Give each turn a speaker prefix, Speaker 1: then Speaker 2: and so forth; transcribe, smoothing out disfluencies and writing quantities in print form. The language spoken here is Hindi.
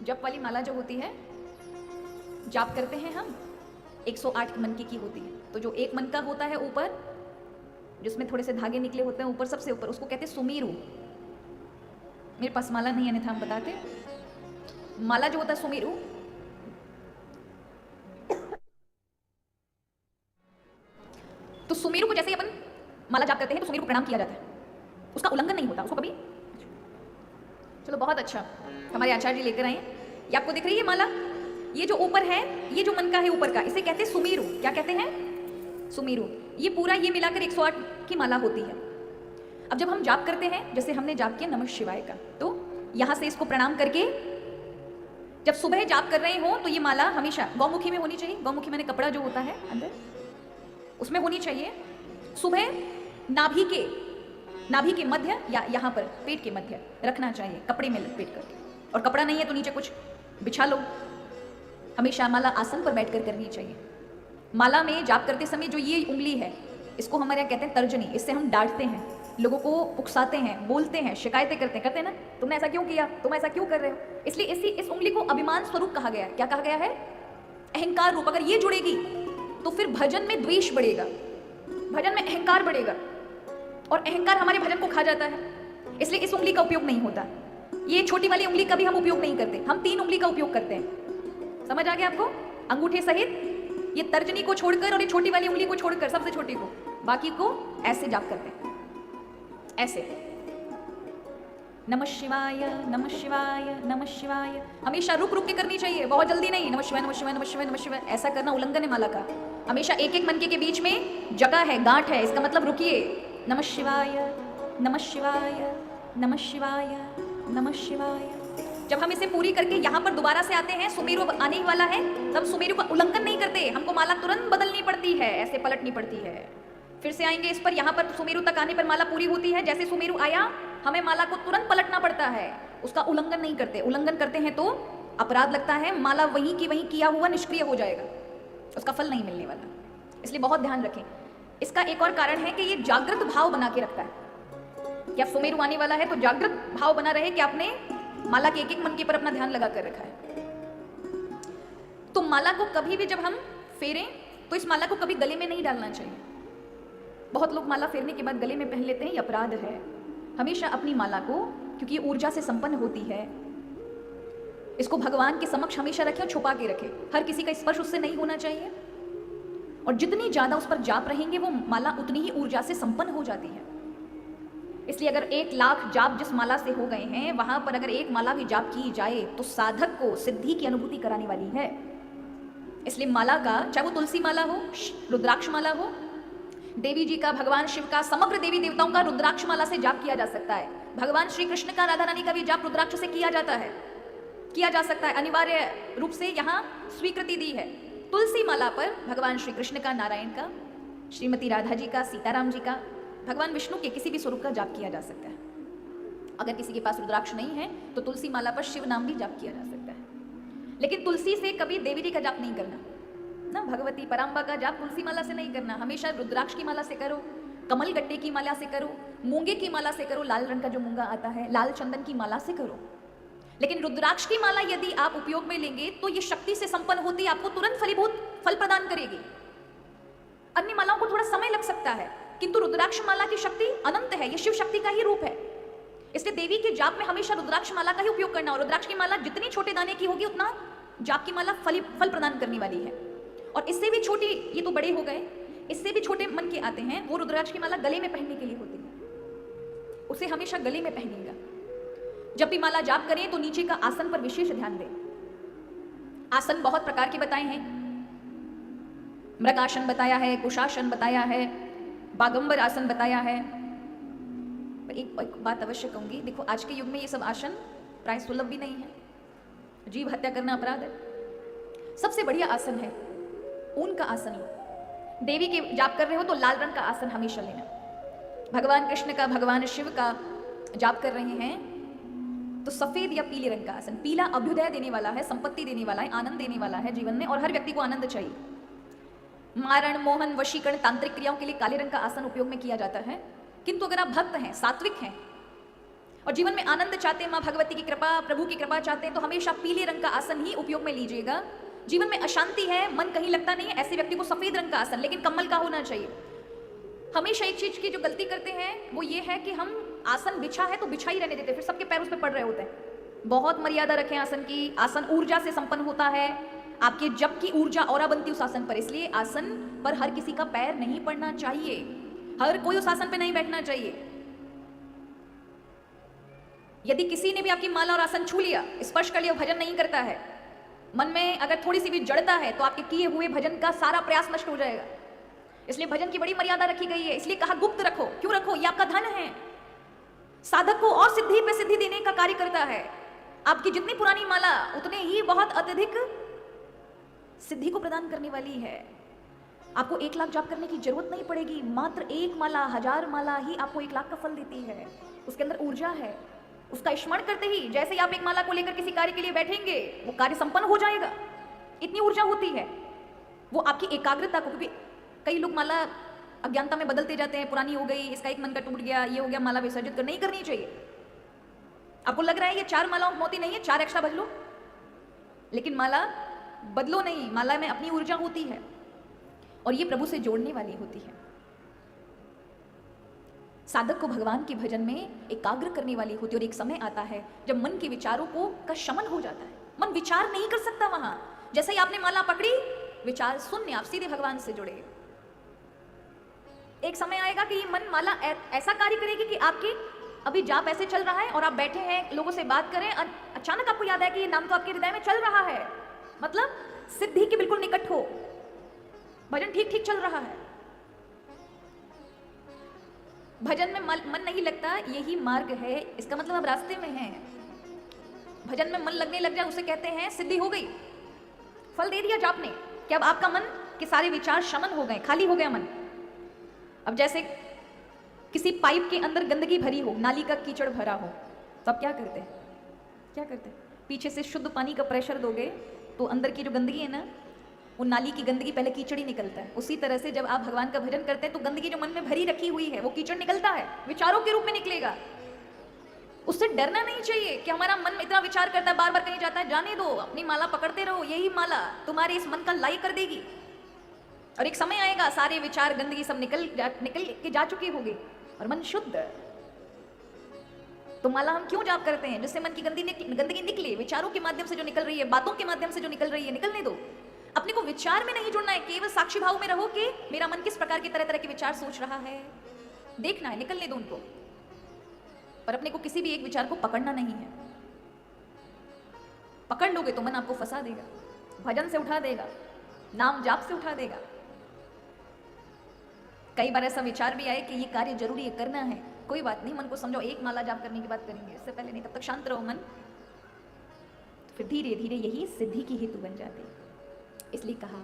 Speaker 1: जप वाली माला जो होती है, जाप करते हैं हम, 108 मनके की होती है। तो जो एक मनका होता है ऊपर, जिसमें थोड़े से धागे निकले होते हैं ऊपर, सबसे ऊपर, उसको कहते हैं सुमेरु। मेरे पास माला नहीं है, अन्यथा हम बताते। माला जो होता है सुमेरु, तो सुमेरु को जैसे ही अपन माला जाप करते हैं तो सुमेरु को प्रणाम किया जाता है, उसका उल्लंघन नहीं होता, उसको कभी। चलो बहुत अच्छा, हमारे आचार्य जी लेकर आए। ये आपको दिख रही है माला, ये जो ऊपर है, ये जो मनका है ऊपर का, इसे कहते हैं सुमेरु। क्या कहते हैं? सुमेरु। ये पूरा ये मिलाकर 108 की माला होती है। अब जब हम जाप करते हैं, जैसे हमने जाप किया नमः शिवाय का, तो यहां से इसको प्रणाम करके जब सुबह जाप कर रहे हो तो ये माला हमेशा गौमुखी में होनी चाहिए। गौमुखी मैंने कपड़ा जो होता है अंदर, उसमें होनी चाहिए। सुबह नाभि के मध्य या यहाँ पर पेट के मध्य रखना चाहिए, कपड़े में लपेट करके। और कपड़ा नहीं है तो नीचे कुछ बिछा लो। हमेशा माला आसन पर बैठकर करनी चाहिए। माला में जाप करते समय जो ये उंगली है, इसको हमारे यहाँ कहते हैं तर्जनी। इससे हम डांटते हैं, लोगों को उकसाते हैं, बोलते हैं, शिकायतें करते हैं ना, तुमने ऐसा क्यों किया, तुम ऐसा क्यों कर रहे हो। इसलिए इस उंगली को अभिमान स्वरूप कहा गया है। क्या कहा गया है? अहंकार रूप। अगर ये जुड़ेगी तो फिर भजन में द्वेष बढ़ेगा, भजन में अहंकार बढ़ेगा, और अहंकार हमारे भजन को खा जाता है। इसलिए इस उंगली का उपयोग नहीं होता। ये छोटी वाली उंगली का भी हम उपयोग नहीं करते, हम 3 उंगली का उपयोग करते हैं। समझ आ गया आपको? अंगूठे सहित ये तर्जनी को छोड़कर और ये छोटी वाली उंगली को छोड़कर, सबसे छोटी को, बाकी को ऐसे जाप करते हैं, ऐसे नमः शिवाय नमः शिवाय नमः शिवाय। हमेशा रुक रुक के करनी चाहिए, बहुत जल्दी नहीं। नमः शिवाय नमः शिवाय नमः शिवाय नमः शिवाय ऐसा करना उल्लंघन है माला का। हमेशा एक एक मनके के बीच में जगह है, गांठ है, इसका मतलब रुकिए। नमः शिवाय नमः शिवाय नमः शिवाय नमः शिवाय। जब हम इसे पूरी करके यहाँ पर दोबारा से आते हैं, सुमेरु आने ही वाला है, तब सुमेरु का उल्लंघन नहीं करते, हमको माला तुरंत बदलनी पड़ती है, ऐसे पलटनी पड़ती है। फिर से आएंगे इस पर। यहाँ पर सुमेरु तक आने पर माला पूरी होती है। जैसे सुमेरु आया, हमें माला को तुरंत पलटना पड़ता है, उसका उल्लंघन नहीं करते। उल्लंघन करते हैं तो अपराध लगता है, माला वहीं की वहीं किया हुआ निष्क्रिय हो जाएगा, उसका फल नहीं मिलने वाला। इसलिए बहुत ध्यान रखें। इसका एक और कारण है कि ये जागृत भाव बना के रखता है। क्या सुमेरु आने वाला है तो जागृत भाव बना रहे कि आपने माला के एक एक मनके पर अपना ध्यान लगा कर रखा है। तो माला को कभी भी जब हम फेरें तो इस माला को कभी गले में नहीं डालना चाहिए। बहुत लोग माला फेरने के बाद गले में पहन लेते हैं, ये अपराध है। हमेशा अपनी माला को, क्योंकि ये ऊर्जा से संपन्न होती है, इसको भगवान के समक्ष हमेशा रखें और छुपा के रखें। हर किसी का स्पर्श उससे नहीं होना चाहिए, और जितनी ज्यादा उस पर जाप रहेंगे वो माला उतनी ही ऊर्जा से संपन्न हो जाती है। इसलिए अगर 1 लाख जाप जिस माला से हो गए हैं, वहां पर अगर एक माला भी जाप की जाए तो साधक को सिद्धि की अनुभूति कराने वाली है। इसलिए माला का, चाहे वो तुलसी माला हो, रुद्राक्ष माला हो, देवी जी का, भगवान शिव का, समग्र देवी देवताओं का रुद्राक्ष माला से जाप किया जा सकता है। भगवान श्री कृष्ण का, राधा रानी का भी जाप रुद्राक्ष से किया जाता है, किया जा सकता है। अनिवार्य रूप से यहाँ स्वीकृति दी है। तुलसी माला पर भगवान श्री कृष्ण का, नारायण का, श्रीमती राधा जी का, सीताराम जी का, भगवान विष्णु के किसी भी स्वरूप का जाप किया जा सकता है। अगर किसी के पास रुद्राक्ष नहीं है तो तुलसी माला पर शिव नाम भी जाप किया जा सकता है। लेकिन तुलसी से कभी देवी जी का जाप नहीं करना ना, भगवती पराम्बा का जाप तुलसी माला से नहीं करना। हमेशा रुद्राक्ष की माला से करो, कमल गट्टे की माला से करो, मूंगे की माला से करो, लाल रंग का जो मूंगा आता है, लाल चंदन की माला से करो। लेकिन रुद्राक्ष की माला यदि आप उपयोग में लेंगे तो ये शक्ति से संपन्न होती है, आपको तुरंत फलीभूत फल प्रदान करेगी। अन्य मालाओं को थोड़ा समय लग सकता है, किंतु रुद्राक्ष माला की शक्ति अनंत है, ये शिव शक्ति का ही रूप है। इसलिए देवी के जाप में हमेशा रुद्राक्ष माला का ही उपयोग करना। और रुद्राक्ष की माला जितनी छोटे दाने की होगी उतना जाप की माला फल प्रदान करने वाली है। और इससे भी छोटी, ये तो बड़े हो गए, इससे भी छोटे मन के आते हैं, वो रुद्राक्ष की माला गले में पहनने के लिए होती है, उसे हमेशा गले में पहनिएगा। जब भी माला जाप करें तो नीचे का आसन पर विशेष ध्यान दें। आसन बहुत प्रकार के बताए हैं, मृगासन बताया है, कुशासन बताया है, बागंबर आसन बताया है। एक बात अवश्य कहूंगी, देखो आज के युग में ये सब आसन प्राय सुलभ भी नहीं है, जीव हत्या करना अपराध है। सबसे बढ़िया आसन है ऊन का आसन लो। देवी के जाप कर रहे हो तो लाल रंग का आसन हमेशा लेना। भगवान कृष्ण का, भगवान शिव का जाप कर रहे हैं तो सफेद या पीले रंग का आसन। पीला अभ्युदय देने वाला है, संपत्ति देने वाला है, आनंद देने वाला है जीवन में, और हर व्यक्ति को आनंद चाहिए। मारण, मोहन, वशीकरण, तांत्रिक क्रियाओं के लिए काले रंग का आसन उपयोग में किया जाता है। किंतु अगर आप भक्त हैं, सात्विक हैं, और जीवन में आनंद चाहते हैं, माँ भगवती की कृपा, प्रभु की कृपा चाहते हैं, तो हमेशा पीले रंग का आसन ही उपयोग में लीजिएगा। जीवन में अशांति है, मन कहीं लगता नहीं है, ऐसे व्यक्ति को सफेद रंग का आसन, लेकिन कमल का होना चाहिए। हमेशा एक चीज की जो गलती करते हैं वो ये है कि हम आसन बिछा है तो बिछा ही रहने देते, फिर सबके पैर उस पर पड़ रहे होते हैं। बहुत मर्यादा रखें आसन की। आसन ऊर्जा से संपन्न होता है, आपके जप की ऊर्जा और बनती उस आसन पर, इसलिए आसन पर हर किसी का पैर नहीं पड़ना चाहिए, हर कोई उस आसन पर नहीं बैठना चाहिए। यदि किसी ने भी आपकी माला और आसन छू लिया, स्पर्श कर लिया, भजन नहीं करता है, मन में अगर थोड़ी सी भी जड़ता है, तो आपके किए हुए भजन का सारा प्रयास नष्ट हो जाएगा। इसलिए भजन की बड़ी मर्यादा रखी गई है। इसलिए कहा गुप्त रखो। क्यों रखो? ये आपका धन है, साधक को और सिद्धि पे सिद्धि देने का कार्य करता है। आपकी जितनी पुरानी माला उतने ही बहुत अत्यधिक सिद्धि को प्रदान करने वाली है। आपको 1 लाख जाप करने की जरूरत नहीं पड़ेगी, मात्र 1 माला, 1000 माला ही आपको 1 लाख का फल देती है। उसके अंदर ऊर्जा है, उसका स्मरण करते ही जैसे ही आप एक माला को लेकर किसी कार्य के लिए बैठेंगे, वो कार्य संपन्न हो जाएगा। इतनी ऊर्जा होती है। वो आपकी एकाग्रता को, क्योंकि कई लोग माला अज्ञानता में बदलते जाते हैं, पुरानी हो गई, इसका एक मन का टूट गया, ये हो गया, माला विसर्जित कर नहीं करनी चाहिए। आपको लग रहा है ये 4 मालाओं मोती नहीं है, 4 एक्स्ट्रा बदलो, लेकिन माला बदलो नहीं। माला में अपनी ऊर्जा होती है और ये प्रभु से जोड़ने वाली होती है। साधक को भगवान के भजन में एकाग्र करने वाली होती है। और एक समय आता है जब मन के विचारों को का शमन हो जाता है, मन विचार नहीं कर सकता वहां। जैसे ही आपने माला पकड़ी, विचार शून्य, आप सीधे भगवान से जुड़े। एक समय आएगा कि ये मन माला ऐसा कार्य करेगी कि आपके अभी जाप ऐसे चल रहा है और आप बैठे हैं, लोगों से बात करें, अचानक आपको याद है कि ये नाम तो आपके हृदय में चल रहा है, मतलब सिद्धि के बिल्कुल निकट हो, भजन ठीक ठीक चल रहा है। भजन में मन नहीं लगता, यही मार्ग है, इसका मतलब आप रास्ते में हैं। भजन में मन लगने लग जाए, उसे कहते हैं सिद्धि हो गई, फल दे दिया जाप ने, कि अब आपका मन के सारे विचार शमन हो गए, खाली हो गया मन। अब जैसे किसी पाइप के अंदर गंदगी भरी हो, नाली का कीचड़ भरा हो, तो अब क्या करते हैं? क्या करते हैं? पीछे से शुद्ध पानी का प्रेशर दोगे तो अंदर की जो गंदगी है ना, वो नाली की गंदगी पहले कीचड़ ही निकलता है। उसी तरह से जब आप भगवान का भजन करते हैं तो गंदगी जो मन में भरी रखी हुई है वो कीचड़ निकलता है, विचारों के रूप में निकलेगा। उससे डरना नहीं चाहिए कि हमारा मन इतना विचार करता है, बार बार कहीं जाता है, जाने दो, अपनी माला पकड़ते रहो, यही माला तुम्हारे इस मन का लाई कर देगी। और एक समय आएगा सारे विचार गंदगी सब निकल के जा चुकी होगी और मन शुद्ध। तो माला हम क्यों जाप करते हैं? जिससे मन की गंदगी निकले, विचारों के माध्यम से जो निकल रही है, बातों के माध्यम से जो निकल रही है, निकलने दो। अपने को विचार में नहीं जुड़ना है, केवल साक्षी भाव में रहो कि मेरा मन किस प्रकार के तरह तरह के विचार सोच रहा है, देखना है, निकलने दो उनको। पर अपने को किसी भी एक विचार को पकड़ना नहीं है। पकड़ लोगे तो मन आपको फंसा देगा, भजन से उठा देगा, नाम जाप से उठा देगा। कई बार ऐसा विचार भी आए कि ये कार्य जरूरी है, करना है, कोई बात नहीं, मन को समझाओ, एक माला जाप करने की बात करेंगे, इससे पहले नहीं, तब तक शांत रहो मन। फिर धीरे धीरे यही सिद्धि की हेतु बन जाती है। इसलिए कहा